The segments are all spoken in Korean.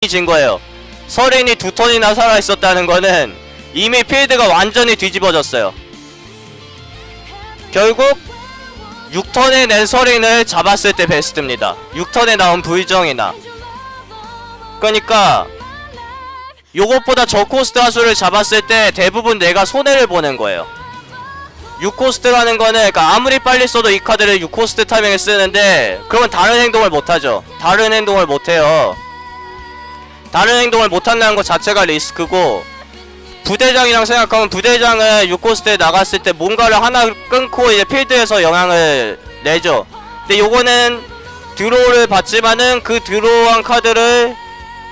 진 거예요. 서린이 2턴이나 살아있었다는 거는 이미 필드가 완전히 뒤집어졌어요. 결국 6턴에 낸 서린을 잡았을 때 베스트입니다. 6턴에 나온 불정이나. 그러니까 요것보다 저코스트 하수를 잡았을 때 대부분 내가 손해를 보는 거예요. 6코스트라는 거는 그러니까 아무리 빨리 써도 이 카드를 6코스트 타이밍에 쓰는데 그러면 다른 행동을 못하죠. 다른 행동을 못해요. 다른 행동을 못한다는 것 자체가 리스크고, 부대장이랑 생각하면 부대장은 6코스트에 나갔을 때 뭔가를 하나 끊고 이제 필드에서 영향을 내죠. 근데 요거는 드로우를 받지만은 그 드로우한 카드를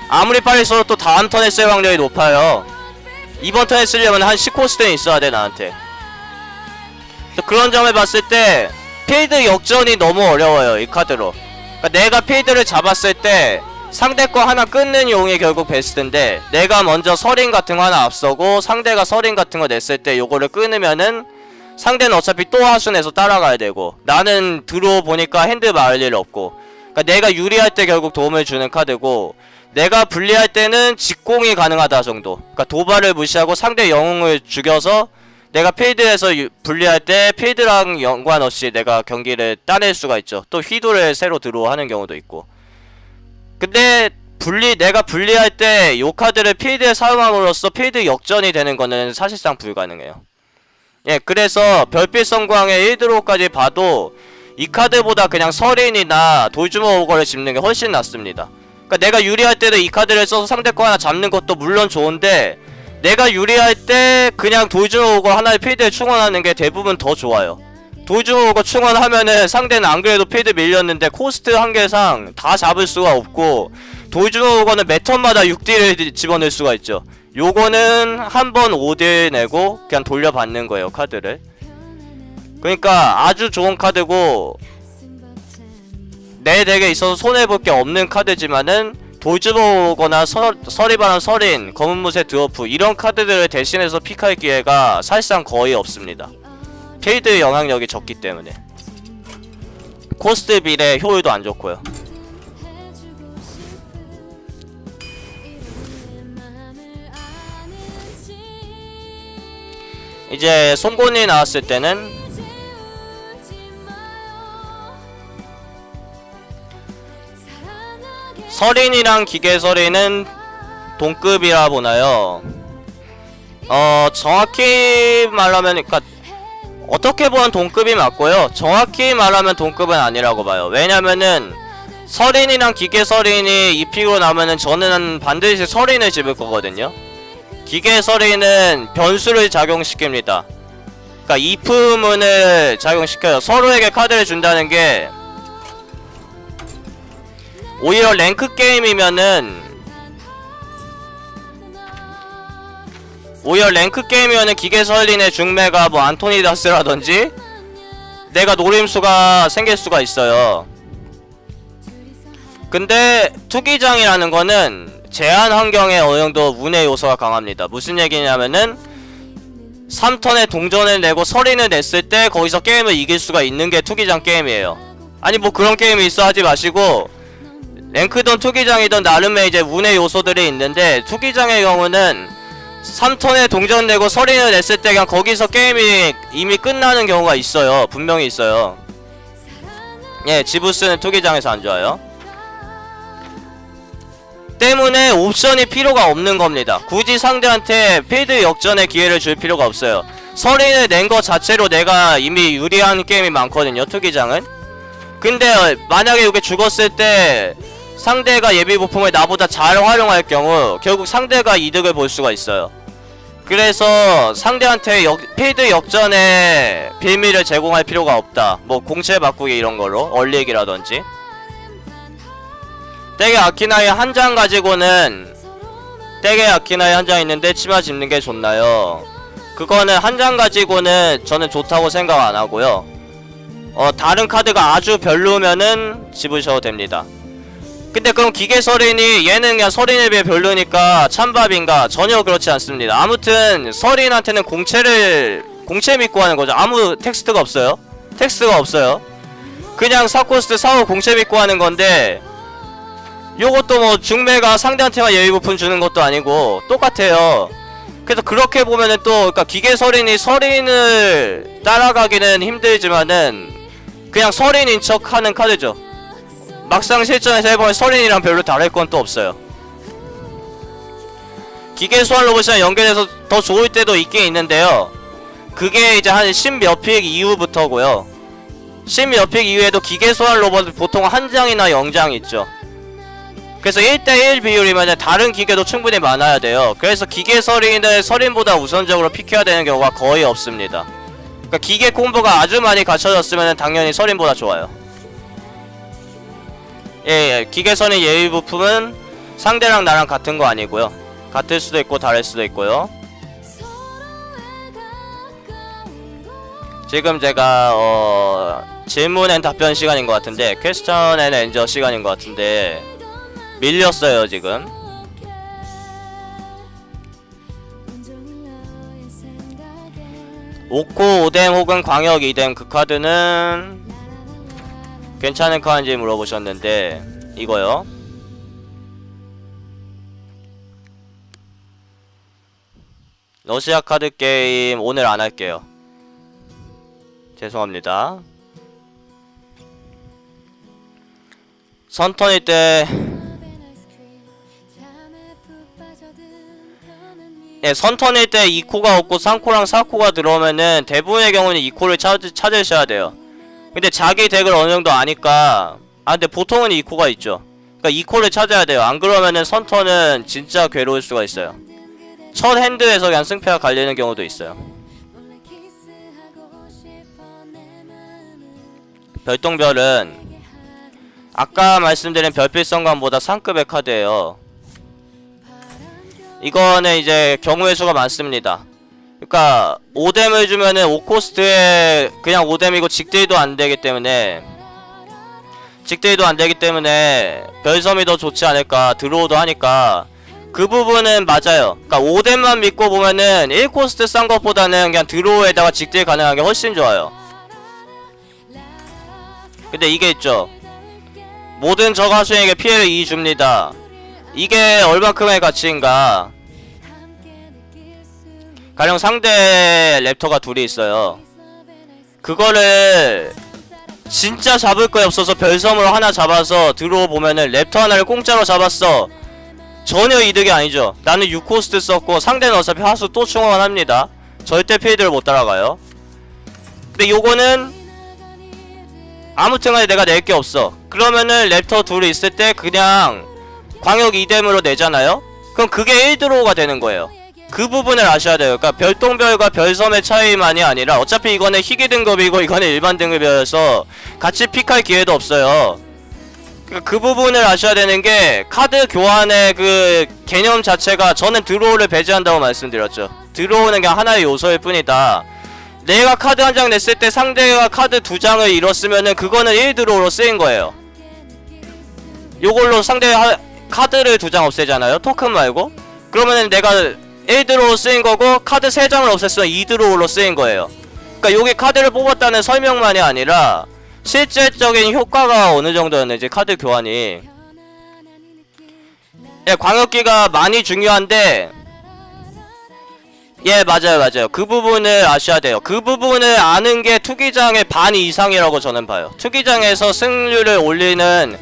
아무리 빨리 써도 또 다음 턴에 쓸 확률이 높아요. 이번 턴에 쓰려면 한 10코스트는 있어야 돼 나한테. 그런 점을 봤을 때 필드 역전이 너무 어려워요 이 카드로. 그러니까 내가 필드를 잡았을 때 상대 거 하나 끊는 용이 결국 베스트인데, 내가 먼저 서린 같은 거 하나 앞서고 상대가 서린 같은 거 냈을 때 요거를 끊으면은 상대는 어차피 또 하수 내서 따라가야 되고, 나는 들어오 보니까 핸드 마을 일 없고. 그러니까 내가 유리할 때 결국 도움을 주는 카드고, 내가 불리할 때는 직공이 가능하다 정도. 그러니까 도발을 무시하고 상대 영웅을 죽여서 내가 필드에서 불리할 때 필드랑 연관없이 내가 경기를 따낼 수가 있죠. 또 휘도를 새로 들어오는 경우도 있고. 근데 내가 불리할 때 요 카드를 필드에 사용함으로써 필드 역전이 되는 거는 사실상 불가능해요. 예, 그래서 별빛 성광의 1드로우까지 봐도 이 카드보다 그냥 서린이나 돌주먹 오거를 집는 게 훨씬 낫습니다. 그러니까 내가 유리할 때도 이 카드를 써서 상대 거 하나 잡는 것도 물론 좋은데, 내가 유리할 때 그냥 돌주먹 오거 하나의 필드에 충원하는 게 대부분 더 좋아요. 돌주먹 오거 충원하면은 상대는 안 그래도 필드 밀렸는데 코스트 한계상 다 잡을 수가 없고, 돌주먹 오거는 매 턴마다 6딜을 집어넣을 수가 있죠. 요거는 한 번 5딜 내고 그냥 돌려받는 거예요 카드를. 그러니까 아주 좋은 카드고, 내 덱에 있어서 손해볼 게 없는 카드지만은 돌주먹거나 서리바람 서린, 검은무새 드워프 이런 카드들을 대신해서 픽할 기회가 사실상 거의 없습니다. 필드 영향력이 적기 때문에. 코스트 비례 효율도 안 좋고요. 이제 송곳니 나왔을 때는 서린이랑 기계서린은 동급이라 보나요? 정확히 말하면, 그니까 어떻게 보면 동급이 맞고요, 정확히 말하면 동급은 아니라고 봐요. 왜냐면은 서린이랑 기계서린이 이 픽으로 나오면은 저는 반드시 서린을 집을 거거든요. 기계서린은 변수를 작용시킵니다. 그니까 이프문을 작용시켜요. 서로에게 카드를 준다는 게, 오히려 랭크 게임이면은 기계설린의 중매가 뭐 안토니다스라든지 내가 노림수가 생길 수가 있어요. 근데 투기장이라는 거는 제한 환경에 어느정도 운의 요소가 강합니다. 무슨 얘기냐면은 3턴에 동전을 내고 서린을 냈을 때 거기서 게임을 이길 수가 있는 게 투기장 게임이에요. 아니 뭐 그런 게임이 있어 하지 마시고, 랭크든 투기장이든 나름의 이제 운의 요소들이 있는데, 투기장의 경우는 3턴에 동전 내고 서린을 냈을 때 그냥 거기서 게임이 이미 끝나는 경우가 있어요. 분명히 있어요. 예, 지부스는 투기장에서 안 좋아요. 때문에 옵션이 필요가 없는 겁니다. 굳이 상대한테 필드 역전의 기회를 줄 필요가 없어요. 서린을 낸 거 자체로 내가 이미 유리한 게임이 많거든요, 투기장은. 근데 만약에 이게 죽었을 때 상대가 예비부품을 나보다 잘 활용할 경우 결국 상대가 이득을 볼 수가 있어요. 그래서 상대한테 필드 역전의 빌미를 제공할 필요가 없다. 뭐 공채 바꾸기 이런 걸로, 얼리기라든지. 덱에 아키나이 한 장 가지고는, 덱에 아키나이 한 장 있는데 치마 집는 게 좋나요? 그거는 한 장 가지고는 저는 좋다고 생각 안 하고요. 다른 카드가 아주 별로면은 집으셔도 됩니다. 근데 그럼 기계서린이 얘는 그냥 서린에 비해 별로니까 찬밥인가? 전혀 그렇지 않습니다. 아무튼 서린한테는 공채 믿고 하는 거죠. 아무 텍스트가 없어요. 그냥 4코스트 4호 공채 믿고 하는 건데, 요것도 뭐 중매가 상대한테만 예의 부품 주는 것도 아니고 똑같아요. 그래서 그렇게 보면은 또 그러니까 기계 서린이 서린을 따라가기는 힘들지만은 그냥 서린인 척 하는 카드죠. 막상 실전에서 해보면 서린이랑 별로 다를 건 또 없어요. 기계 소환 로봇이랑 연결해서 더 좋을 때도 있긴 있는데요. 그게 이제 한 10몇 픽 이후부터고요. 10몇 픽 이후에도 기계 소환 로봇은 보통 한 장이나 0장 있죠. 그래서 1대1 비율이면 다른 기계도 충분히 많아야 돼요. 그래서 기계 서린을 서린보다 우선적으로 픽해야 되는 경우가 거의 없습니다. 그러니까 기계 콤보가 아주 많이 갖춰졌으면 당연히 서린보다 좋아요. 예, 기계 서린 예의 부품은 상대랑 나랑 같은 거 아니고요. 같을 수도 있고 다를 수도 있고요. 지금 제가 질문 앤 답변 시간인 것 같은데, 퀘스천 앤 엔저 시간인 것 같은데 밀렸어요 지금. 오코 5뎀 혹은 광역 2뎀 그 카드는 괜찮은 카드인지 물어보셨는데 이거요. 러시아 카드 게임 오늘 안 할게요. 죄송합니다. 선턴일 때 예, 선턴일 때 2코가 없고 3코랑 4코가 들어오면은 대부분의 경우는 2코를 찾으셔야 돼요. 근데 자기 덱을 어느정도 아니까 근데 보통은 2코가 있죠. 그러니까 2코를 찾아야 돼요. 안 그러면은 선턴은 진짜 괴로울 수가 있어요. 첫 핸드에서 그냥 승패가 갈리는 경우도 있어요. 별똥별은 아까 말씀드린 별빛성관보다 상급의 카드예요. 이거는 이제 경우의 수가 많습니다. 그러니까 5뎀을 주면은 5코스트에 그냥 5뎀이고 직딜도 안되기 때문에 별섬이 더 좋지 않을까. 드로우도 하니까 그 부분은 맞아요. 그러니까 5뎀만 믿고 보면은 1코스트 싼 것보다는 그냥 드로우에다가 직딜 가능한 게 훨씬 좋아요. 근데 이게 있죠. 모든 적 하수인에게 피해를 2 줍니다. 이게 얼마큼의 가치인가. 가령 상대 랩터가 둘이 있어요. 그거를 진짜 잡을 거에 없어서 별섬으로 하나 잡아서 들어보면은 랩터 하나를 공짜로 잡았어. 전혀 이득이 아니죠. 나는 6코스트 썼고 상대는 어차피 하수 또 충원합니다. 절대 필드를 못 따라가요. 근데 요거는 아무튼간에 내가 낼 게 없어. 그러면은 랩터 둘이 있을 때 그냥 광역 2뎀으로 내잖아요? 그럼 그게 1드로우가 되는 거예요. 그 부분을 아셔야 돼요. 그러니까 별똥별과 별섬의 차이만이 아니라 어차피 이거는 희귀 등급이고 이거는 일반 등급이어서 같이 픽할 기회도 없어요. 그러니까 그 부분을 아셔야 되는 게 카드 교환의 그 개념 자체가 저는 드로우를 배제한다고 말씀드렸죠. 드로우는 그냥 하나의 요소일 뿐이다. 내가 카드 한 장 냈을 때 상대가 카드 2장을 잃었으면은 그거는 1드로우로 쓰인 거예요. 요걸로 상대 카드를 2장 없애잖아요. 토큰 말고. 그러면은 내가 1드로우 쓰인 거고 카드 3장을 없앴으면 2드로우로 쓰인 거예요. 그러니까 여기 카드를 뽑았다는 설명만이 아니라 실질적인 효과가 어느 정도였는지 카드 교환이. 예, 광역기가 많이 중요한데 예, 맞아요. 그 부분을 아셔야 돼요. 그 부분을 아는 게 투기장의 반 이상이라고 저는 봐요. 투기장에서 승률을 올리는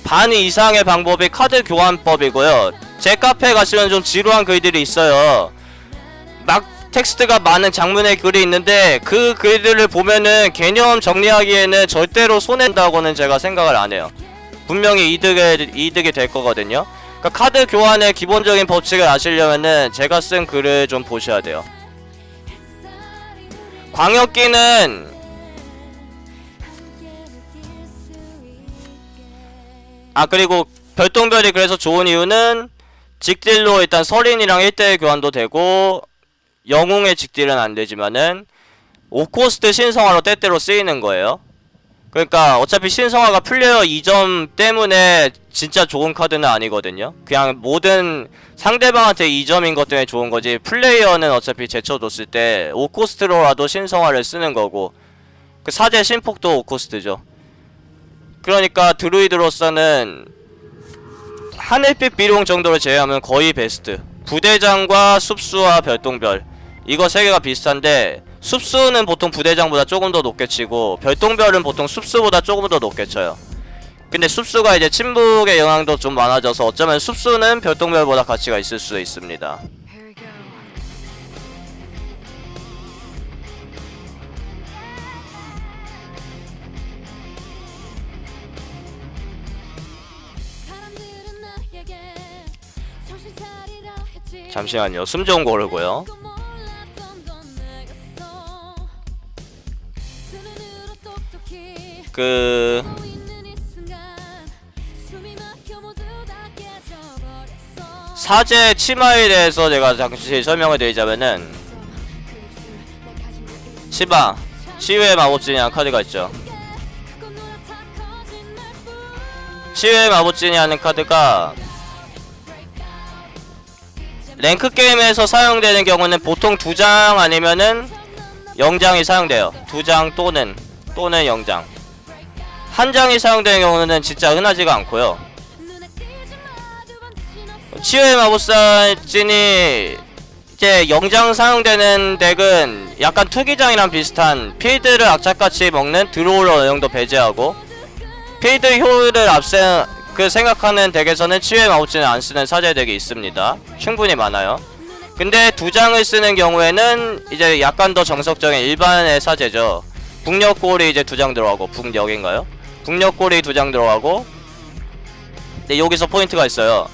반 이상의 방법이 카드 교환법이고요. 제 카페에 가시면 좀 지루한 글들이 있어요. 막 텍스트가 많은 장문의 글이 있는데 그 글들을 보면은 개념 정리하기에는 절대로 손해낸다고는 제가 생각을 안 해요. 분명히 이득이 될 거거든요. 그러니까 카드 교환의 기본적인 법칙을 아시려면은 제가 쓴 글을 좀 보셔야 돼요. 광역기는 그리고 별똥별이 그래서 좋은 이유는 직딜로 일단 서린이랑 1대1 교환도 되고 영웅의 직딜은 안되지만은 5코스트 신성화로 때때로 쓰이는 거예요. 그러니까 어차피 신성화가 플레이어 2점 때문에 진짜 좋은 카드는 아니거든요. 그냥 모든 상대방한테 2점인 것 때문에 좋은 거지, 플레이어는 어차피 제쳐뒀을 때 5코스트로라도 신성화를 쓰는 거고, 그 사제 신폭도 5코스트죠. 그러니까 드루이드로서는 하늘빛 비룡 정도를 제외하면 거의 베스트. 부대장과 숲수와 별똥별 이거 세 개가 비슷한데 숲수는 보통 부대장보다 조금 더 높게 치고 별똥별은 보통 숲수보다 조금 더 높게 쳐요. 근데 숲수가 이제 침묵의 영향도 좀 많아져서 어쩌면 숲수는 별똥별보다 가치가 있을 수 있습니다. 잠시만요. 숨 좀 고르고요. 사제 치마에 대해서 제가 잠시 설명을 드리자면은 치마 치유의 마법진이라는 카드가 있죠. 치유의 마법진이라는 카드가 랭크 게임에서 사용되는 경우는 보통 2장 아니면은 0장이 사용돼요. 2장 또는 0장. 1장이 사용되는 경우는 진짜 흔하지가 않고요. 치유의 마법사진이 이제 0장 사용되는 덱은 약간 투기장이랑 비슷한 필드를 악착같이 먹는 드로우를 어느 정도 배제하고 필드 효율을 생각하는 덱에서는 치유의 마법진을 안 쓰는 사제 덱이 있습니다. 충분히 많아요. 근데 2장을 쓰는 경우에는 이제 약간 더 정석적인 일반의 사제죠. 북녘골이 이제 2장 들어가고 북녘인가요? 북녘골이 2장 들어가고 근데 여기서 포인트가 있어요.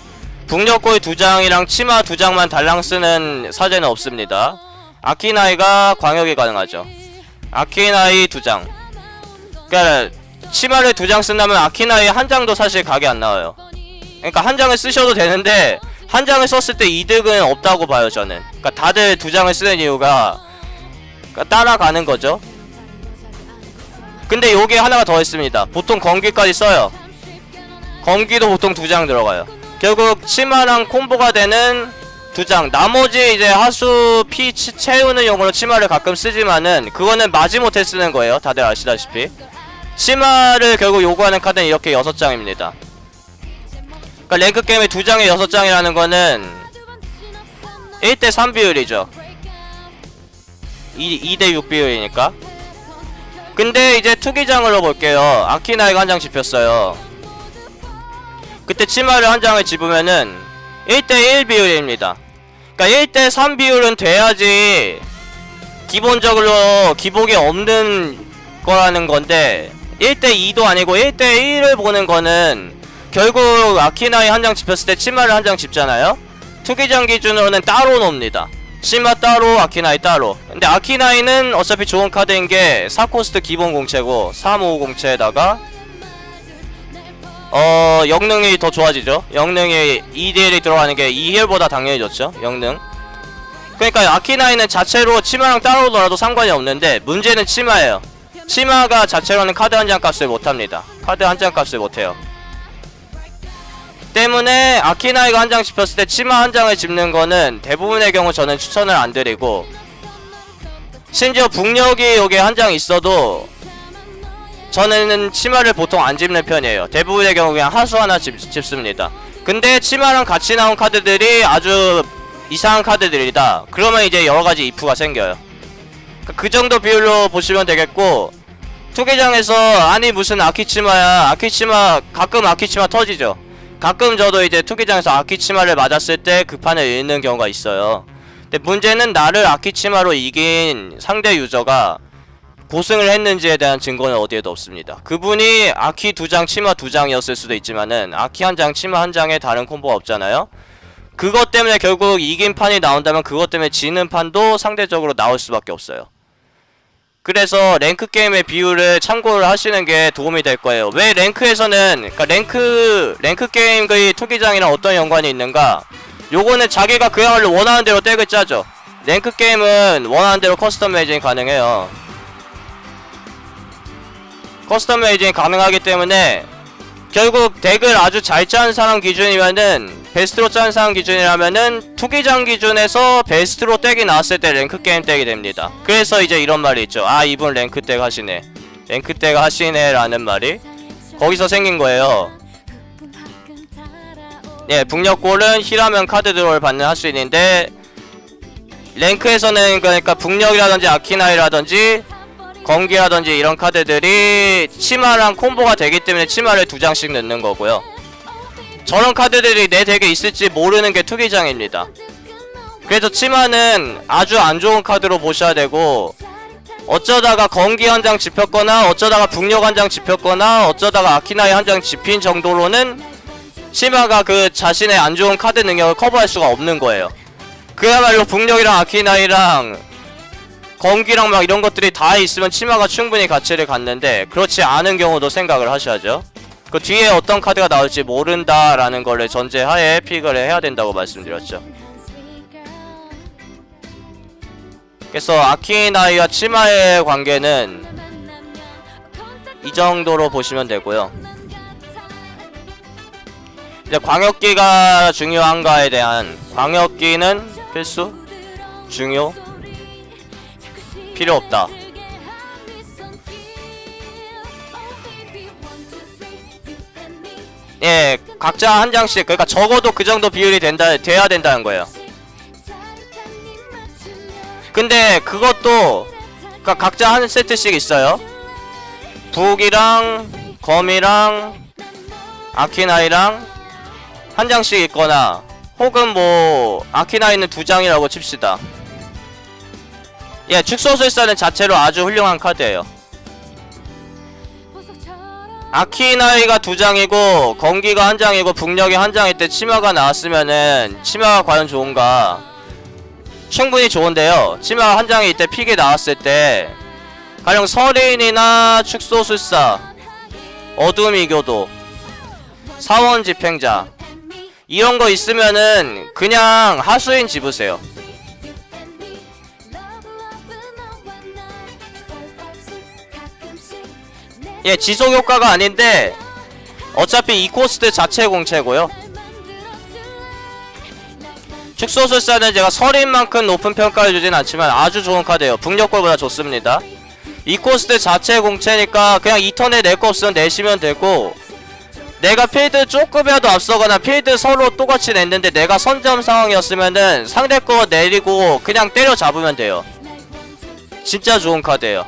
북녘골 2장이랑 치마 2장만 달랑 쓰는 사제는 없습니다. 아키나이가 광역이 가능하죠. 아키나이 2장. 그러니까 치마를 2장 쓴다면 아키나이 1장도 사실 각이 안 나와요. 그러니까 1장을 쓰셔도 되는데 1장을 썼을 때 이득은 없다고 봐요 저는. 그러니까 다들 2장을 쓰는 이유가 그러니까 따라가는 거죠. 근데 요게 하나가 더 있습니다. 보통 검기까지 써요. 검기도 보통 2장 들어가요. 결국 치마랑 콤보가 되는 2장. 나머지 이제 하수 피 채우는 용으로 치마를 가끔 쓰지만은 그거는 마지못해 쓰는 거예요. 다들 아시다시피. 치마를 결국 요구하는 카드는 이렇게 6장입니다. 그러니까 랭크 게임에 2장에 6장이라는 거는 1대3 비율이죠. 2대6 비율이니까. 근데 이제 투기장으로 볼게요. 아키나이가 1장 집혔어요. 그때 치마를 1장을 집으면은 1대1 비율입니다. 그러니까 1대3 비율은 돼야지 기본적으로 기복이 없는 거라는 건데 1대2도 아니고 1대1을 보는 거는 결국 아키나이 1장 집혔을 때 치마를 1장 집잖아요. 투기장 기준으로는 따로 놉니다. 치마 따로 아키나이 따로. 근데 아키나이는 어차피 좋은 카드인 게 4코스트 기본 공채고 355 공채에다가 영능이 더 좋아지죠. 영능이 2딜이 들어가는 게 2힐보다 당연히 좋죠. 영능. 그러니까 아키나이는 자체로 치마랑 따로 놀아도 상관이 없는데 문제는 치마예요. 치마가 자체로는 카드 1장 값을 못합니다. 카드 1장 값을 못해요. 때문에 아키나이가 1장 집혔을 때 치마 1장을 집는 거는 대부분의 경우 저는 추천을 안 드리고 심지어 북녘이 여기에 1장 있어도 저는 치마를 보통 안 집는 편이에요. 대부분의 경우 그냥 하수 하나 집습니다. 근데 치마랑 같이 나온 카드들이 아주 이상한 카드들이다. 그러면 이제 여러가지 이프가 생겨요. 그 정도 비율로 보시면 되겠고 투기장에서 아니 무슨 아키치마야. 아키치마 가끔 아키치마 터지죠. 가끔 저도 이제 투기장에서 아키치마를 맞았을 때 그 판을 잃는 경우가 있어요. 근데 문제는 나를 아키치마로 이긴 상대 유저가 고승을 했는지에 대한 증거는 어디에도 없습니다. 그분이 아키 2장 치마 2장이었을 수도 있지만은 아키 1장 치마 1장에 다른 콤보가 없잖아요. 그것 때문에 결국 이긴 판이 나온다면 그것 때문에 지는 판도 상대적으로 나올 수밖에 없어요. 그래서 랭크 게임의 비율을 참고를 하시는 게 도움이 될 거예요. 왜 랭크에서는 그러니까 랭크 게임의 투기장이랑 어떤 연관이 있는가? 요거는 자기가 그야말로 원하는 대로 덱을 짜죠. 랭크 게임은 원하는 대로 커스텀 메이징이 가능해요. 커스텀 메이징이 가능하기 때문에 결국 덱을 아주 잘 짜는 사람 기준이면은 베스트로 짜는 사람 기준이라면은 투기장 기준에서 베스트로 덱이 나왔을 때 랭크 게임 덱이 됩니다. 그래서 이제 이런 말이 있죠. 아 이분 랭크 덱 하시네. 랭크 덱 하시네 라는 말이 거기서 생긴 거예요. 예, 북녘골은 힐하면 카드 드로우를 받는 할 수 있는데 랭크에서는 그러니까 북녘이라든지 아키나이라든지 검기라든지 이런 카드들이 치마랑 콤보가 되기 때문에 치마를 2장씩 넣는 거고요. 저런 카드들이 내 덱에 있을지 모르는 게 투기장입니다. 그래서 치마는 아주 안 좋은 카드로 보셔야 되고, 어쩌다가 검기 한 장 집혔거나 어쩌다가 북녘 한 장 집혔거나 어쩌다가 아키나이 한 장 집힌 정도로는 치마가 그 자신의 안 좋은 카드 능력을 커버할 수가 없는 거예요. 그야말로 북녘이랑 아키나이랑 검기랑 막 이런 것들이 다 있으면 치마가 충분히 가치를 갖는데, 그렇지 않은 경우도 생각을 하셔야죠. 그 뒤에 어떤 카드가 나올지 모른다라는 거를 전제하에 픽을 해야 된다고 말씀드렸죠. 그래서 아키나이와 치마의 관계는 이 정도로 보시면 되고요. 이제 광역기가 중요한가에 대한, 광역기는 필수? 중요? 필요 없다. 예, 각자 한 장씩, 그러니까 적어도 그 정도 비율이 돼야 된다는 거예요. 근데 그것도 그러니까 각자 한 세트씩 있어요. 북이랑 검이랑 아키나이랑 한 장씩 있거나, 혹은 뭐 아키나이는 2장이라고 칩시다. 예, 축소술사는 자체로 아주 훌륭한 카드예요. 아키나이가 2장이고 검기가 한 장이고 북녘이 한 장일 때 치마가 나왔으면은 치마가 과연 좋은가? 충분히 좋은데요. 치마 한 장이 이때 픽이 나왔을 때 가령 서린이나 축소술사, 어둠이 교도, 사원 집행자 이런 거 있으면은 그냥 하수인 집으세요. 예, 지속 효과가 아닌데 어차피 이 코스트 자체 공채고요. 축소술사는 제가 서린만큼 높은 평가를 주진 않지만 아주 좋은 카드예요. 북녘골보다 좋습니다. 이 코스트 자체 공채니까 그냥 2턴에 낼 거 없으면 내시면 되고, 내가 필드 조금이라도 앞서거나 필드 서로 똑같이 냈는데 내가 선점 상황이었으면은 상대 거 내리고 그냥 때려 잡으면 돼요. 진짜 좋은 카드예요.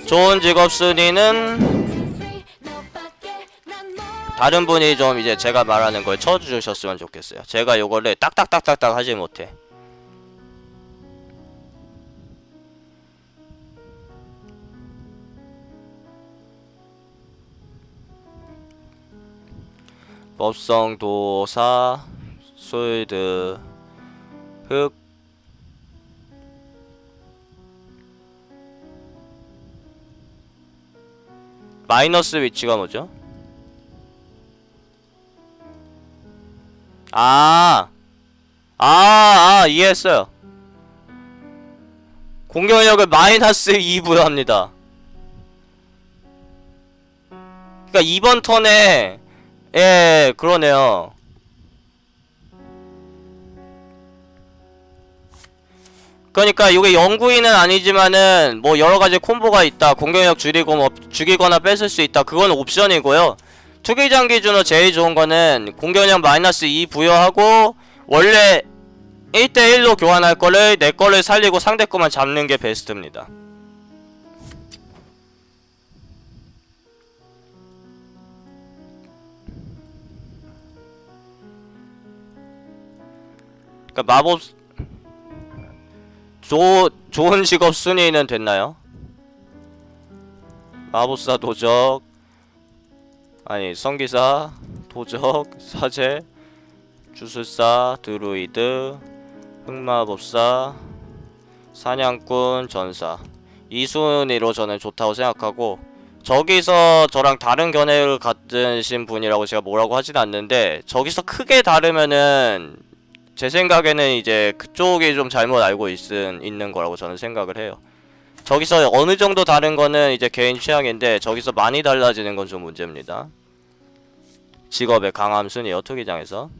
좋은 직업 순위는 다른 분이 좀 이제 제가 말하는 걸 쳐주셨으면 좋겠어요. 제가 요거를 딱딱딱딱딱 하지 못해. 법성, 도사, 솔드, 흑, 마이너스 위치가 뭐죠? 이해했어요. 공격력을 마이너스 2 부여합니다. 그니까 이번 턴에, 예, 그러네요. 그러니까 이게 영구인은 아니지만은 뭐 여러가지 콤보가 있다. 공격력 줄이고 뭐 죽이거나 뺏을 수 있다. 그건 옵션이고요. 투기장 기준으로 제일 좋은 거는 공격력 마이너스 2 부여하고 원래 1대1로 교환할 거를 내 거를 살리고 상대 거만 잡는 게 베스트입니다. 그러니까 마법 좋은 직업 순위는 됐나요? 마법사, 도적, 아니 성기사, 도적, 사제, 주술사, 드루이드, 흑마법사, 사냥꾼, 전사, 이 순위로 저는 좋다고 생각하고, 저기서 저랑 다른 견해를 가지신 분이라고 제가 뭐라고 하진 않는데, 저기서 크게 다르면은 제 생각에는 이제 그쪽이 좀 잘못 알고 있는 거라고 저는 생각을 해요. 저기서 어느 정도 다른 거는 이제 개인 취향인데, 저기서 많이 달라지는 건 좀 문제입니다. 직업의 강함 순위요, 투기장에서.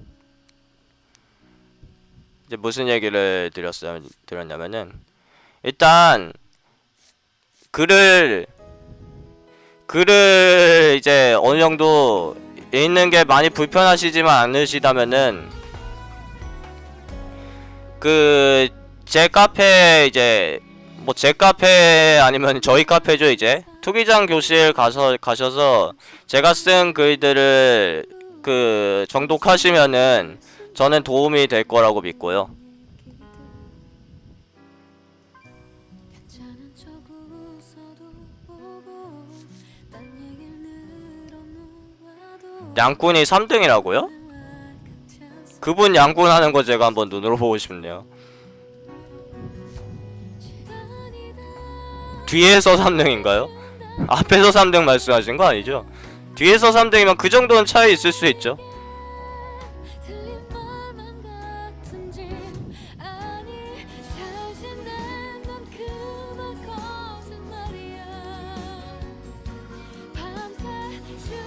이제 무슨 얘기를 드렸냐면은, 일단 글을 글을 이제 어느 정도 읽는 게 많이 불편하시지만 않으시다면은 그 제 카페 이제 뭐 제 카페 아니면 저희 카페죠. 이제 투기장 교실 가셔서 제가 쓴 글들을 그 정독하시면은 저는 도움이 될 거라고 믿고요. 양꾼이 3등이라고요? 그분 양꾼하는 거 제가 한번 눈으로 보고 싶네요. 뒤에서 3등인가요? 앞에서 3등 말씀하신 거 아니죠? 뒤에서 3등이면 그 정도는 차이 있을 수 있죠.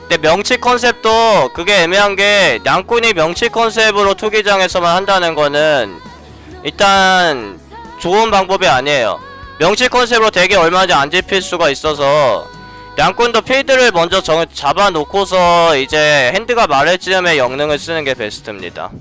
근데 명치 컨셉도 그게 애매한 게 양꾼이 명치 컨셉으로 투기장에서만 한다는 거는 일단 좋은 방법이 아니에요. 명치 컨셉으로 되게 얼마든지 안 잡힐 수가 있어서 양꾼도 필드를 먼저 잡아놓고서 이제 핸드가 마를 즈음에 영능을 쓰는 게 베스트입니다.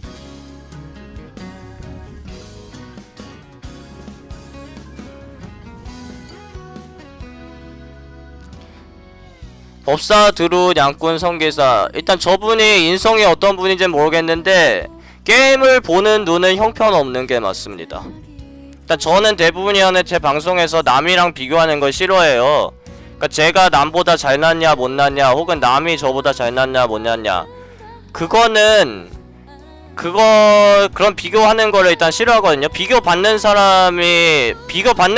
법사, 드루, 양꾼, 성기사. 일단 저분이 인성이 어떤 분인지는 모르겠는데 게임을 보는 눈은 형편없는 게 맞습니다. 일단 저는 대부분이 하는 제 방송에서 남이랑 비교하는 걸 싫어해요. 그러니까 제가 남보다 잘났냐 못났냐 혹은 남이 저보다 잘났냐 못났냐 그런 비교하는 거를 일단 싫어하거든요. 비교받는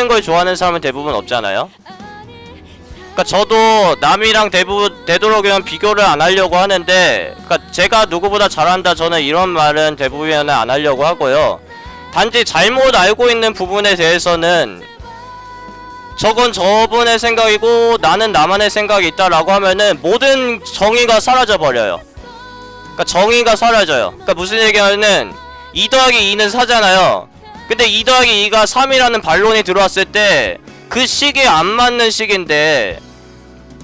걸 좋아하는 사람은 대부분 없잖아요. 그러니까 저도 남이랑 되도록이면 비교를 안 하려고 하는데, 그러니까 제가 누구보다 잘한다 저는 이런 말은 대부분은 안 하려고 하고요. 단지 잘못 알고 있는 부분에 대해서는 저건 저분의 생각이고 나는 나만의 생각이 있다라고 하면은 모든 정의가 사라져 버려요. 그러니까 정의가 사라져요. 그러니까 무슨 얘기냐면은 2 더하기 2는 4잖아요. 근데 2 더하기 2가 3이라는 반론이 들어왔을 때 그 식이 안 맞는 식인데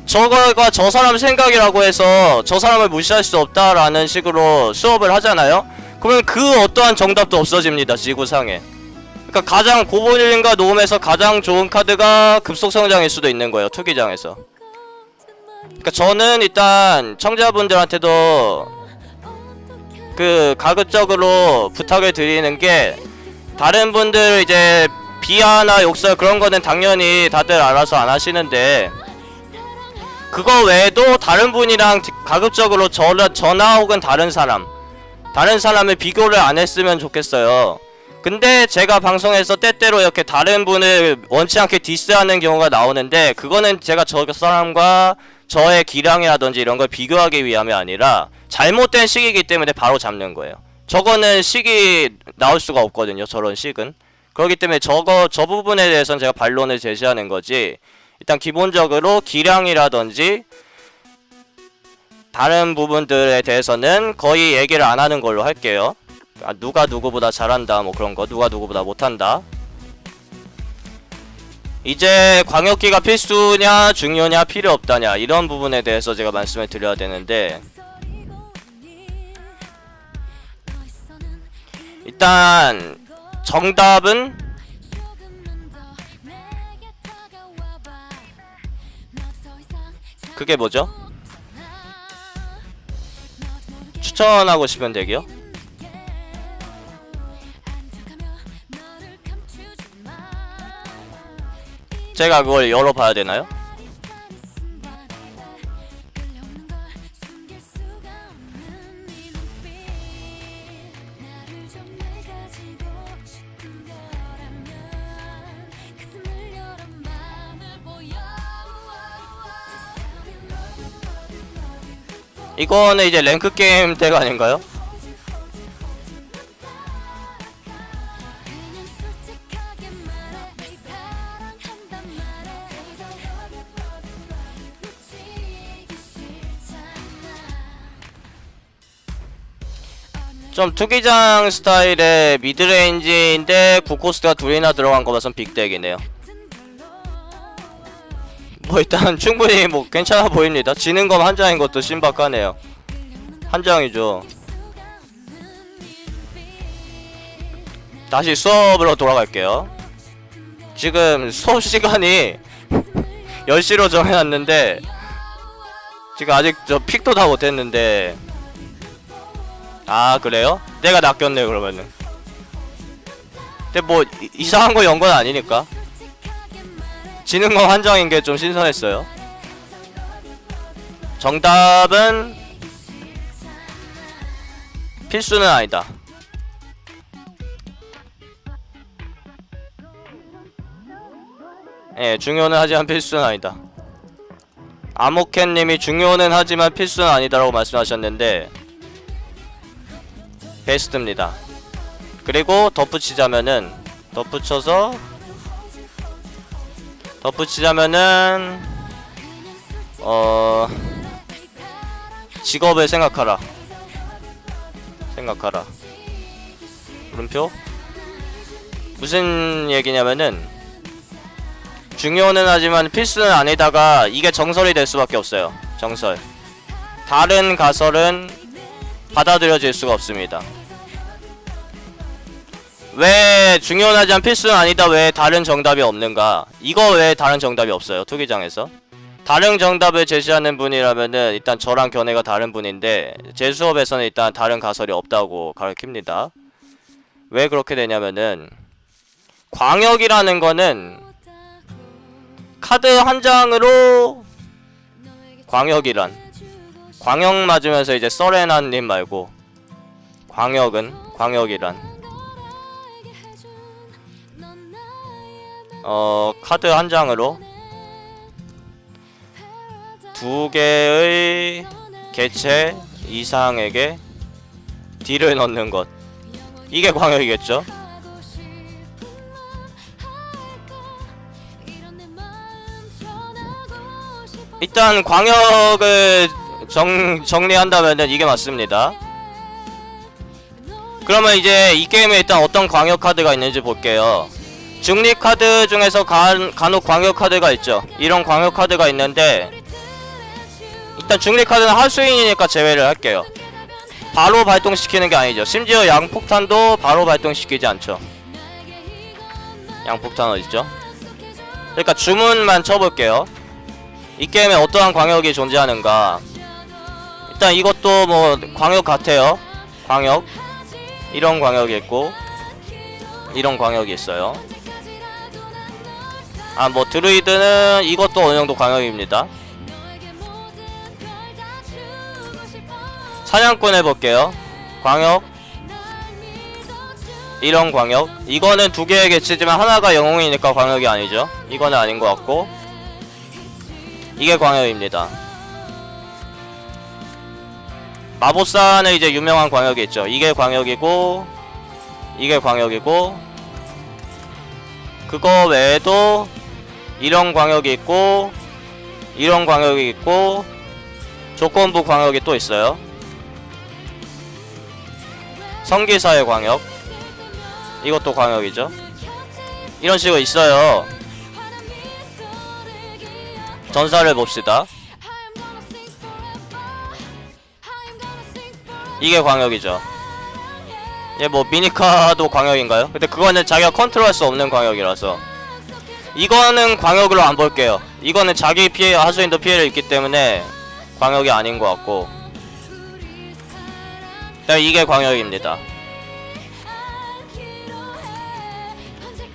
저거가 저 사람 생각이라고 해서 저 사람을 무시할 수 없다라는 식으로 수업을 하잖아요. 그러면 그 어떠한 정답도 없어집니다. 지구상에. 그러니까 가장 고블린과 노움에서 가장 좋은 카드가 급속성장일 수도 있는 거예요. 투기장에서. 그러니까 저는 일단 청자분들한테도 그 가급적으로 부탁을 드리는 게, 다른 분들 이제 비하나 욕설 그런 거는 당연히 다들 알아서 안 하시는데 그거 외에도 다른 분이랑 가급적으로 저나 혹은 다른 사람을 비교를 안 했으면 좋겠어요. 근데 제가 방송에서 때때로 이렇게 다른 분을 원치 않게 디스하는 경우가 나오는데, 그거는 제가 저 사람과 저의 기량이라든지 이런 걸 비교하기 위함이 아니라 잘못된 식이기 때문에 바로 잡는 거예요. 저거는 식이 나올 수가 없거든요. 저런 식은. 그렇기 때문에 저 부분에 대해서는 제가 반론을 제시하는 거지, 일단 기본적으로 기량이라든지 다른 부분들에 대해서는 거의 얘기를 안 하는 걸로 할게요. 누가 누구보다 잘한다 뭐 그런 거, 누가 누구보다 못한다. 이제 광역기가 필수냐 중요냐 필요 없다냐 이런 부분에 대해서 제가 말씀을 드려야 되는데, 일단 정답은 그게 뭐죠? 추천하고 싶은 덱이요? 제가 그걸 열어봐야 되나요? 이거는 이제 랭크 게임 덱 아닌가요? 좀 투기장 스타일의 미드레인지인데 9코스트가 둘이나 들어간 거 봐선 빅덱이네요. 뭐 일단 충분히 뭐 괜찮아 보입니다. 지는 검 한 장인 것도 신박하네요. 한 장이죠. 다시 수업으로 돌아갈게요. 지금 수업 시간이 10시로 정해놨는데 지금 아직 저 픽도 다 못했는데. 아 그래요? 내가 낚였네 그러면은. 근데 뭐 이상한 거 연 건 아니니까. 지는 거 한정인 게 좀 신선했어요. 정답은 필수는 아니다. 예, 중요는 하지만 필수는 아니다. 아모캔님이 중요는 하지만 필수는 아니다라고 말씀하셨는데 베스트입니다. 그리고 덧붙이자면은 직업을 생각하라. 물음표? 무슨 얘기냐면은 중요는 하지만 필수는 아니다가 이게 정설이 될 수밖에 없어요. 정설. 다른 가설은 받아들여질 수가 없습니다. 왜 중요는 하지만 필수는 아니다, 왜 다른 정답이 없는가? 이거 왜 다른 정답이 없어요? 투기장에서 다른 정답을 제시하는 분이라면은 일단 저랑 견해가 다른 분인데 제 수업에서는 일단 다른 가설이 없다고 가르칩니다. 왜 그렇게 되냐면은 광역이라는 거는 카드 한 장으로 광역이란 광역 맞으면서 이제 서레나님 말고 광역이란 카드 한 장으로 두 개의 개체 이상에게 딜을 넣는 것, 이게 광역이겠죠. 일단 광역을 정리한다면은 이게 맞습니다. 그러면 이제 이 게임에 일단 어떤 광역 카드가 있는지 볼게요. 중립 카드 중에서 간혹 광역 카드가 있죠. 이런 광역 카드가 있는데 일단 중립 카드는 하수인이니까 제외를 할게요. 바로 발동시키는 게 아니죠. 심지어 양폭탄도 바로 발동시키지 않죠. 양폭탄 어딨죠? 그러니까 주문만 쳐볼게요. 이 게임에 어떠한 광역이 존재하는가. 일단 이것도 뭐 광역 같아요. 광역 이런 광역이 있고 이런 광역이 있어요. 아 뭐 드루이드는 이것도 어느정도 광역입니다. 사냥꾼 해볼게요. 광역 이런 광역, 이거는 두 개의 개체지만 하나가 영웅이니까 광역이 아니죠. 이거는 아닌 것 같고 이게 광역입니다. 마법사는 이제 유명한 광역이 있죠. 이게 광역이고 이게 광역이고 그거 외에도 이런 광역이 있고 이런 광역이 있고 조건부 광역이 또 있어요. 성기사의 광역 이것도 광역이죠. 이런 식으로 있어요. 전사를 봅시다. 이게 광역이죠. 얘 뭐 미니카도 광역인가요? 근데 그거는 자기가 컨트롤할 수 없는 광역이라서 이거는 광역으로 안 볼게요. 이거는 자기 피해, 하수인도 피해를 입기 때문에 광역이 아닌 것 같고 이게 광역입니다.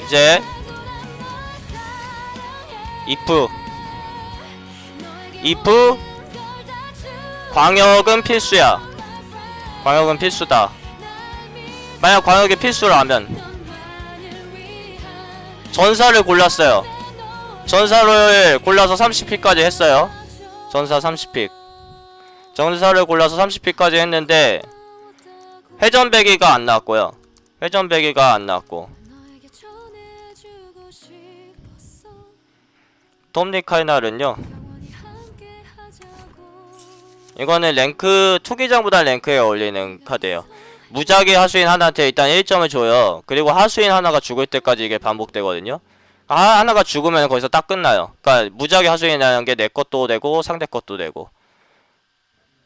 이제 if 광역은 필수야. 광역은 필수다. 만약 광역이 필수라면 전사를 골랐어요. 전사를 골라서 30픽까지 했어요. 전사 30픽. 전사를 골라서 30픽까지 했는데 회전배기가 안 나왔고요. 회전배기가 안 나왔고 톰니카이날은요, 이거는 랭크 투기장보다 랭크에 어울리는 카드예요. 무작위 하수인 하나한테 일단 1점을 줘요. 그리고 하수인 하나가 죽을 때까지 이게 반복되거든요. 하나가 죽으면 거기서 딱 끝나요. 그러니까 무지하게 하수인이라는 게 내 것도 되고 상대 것도 되고.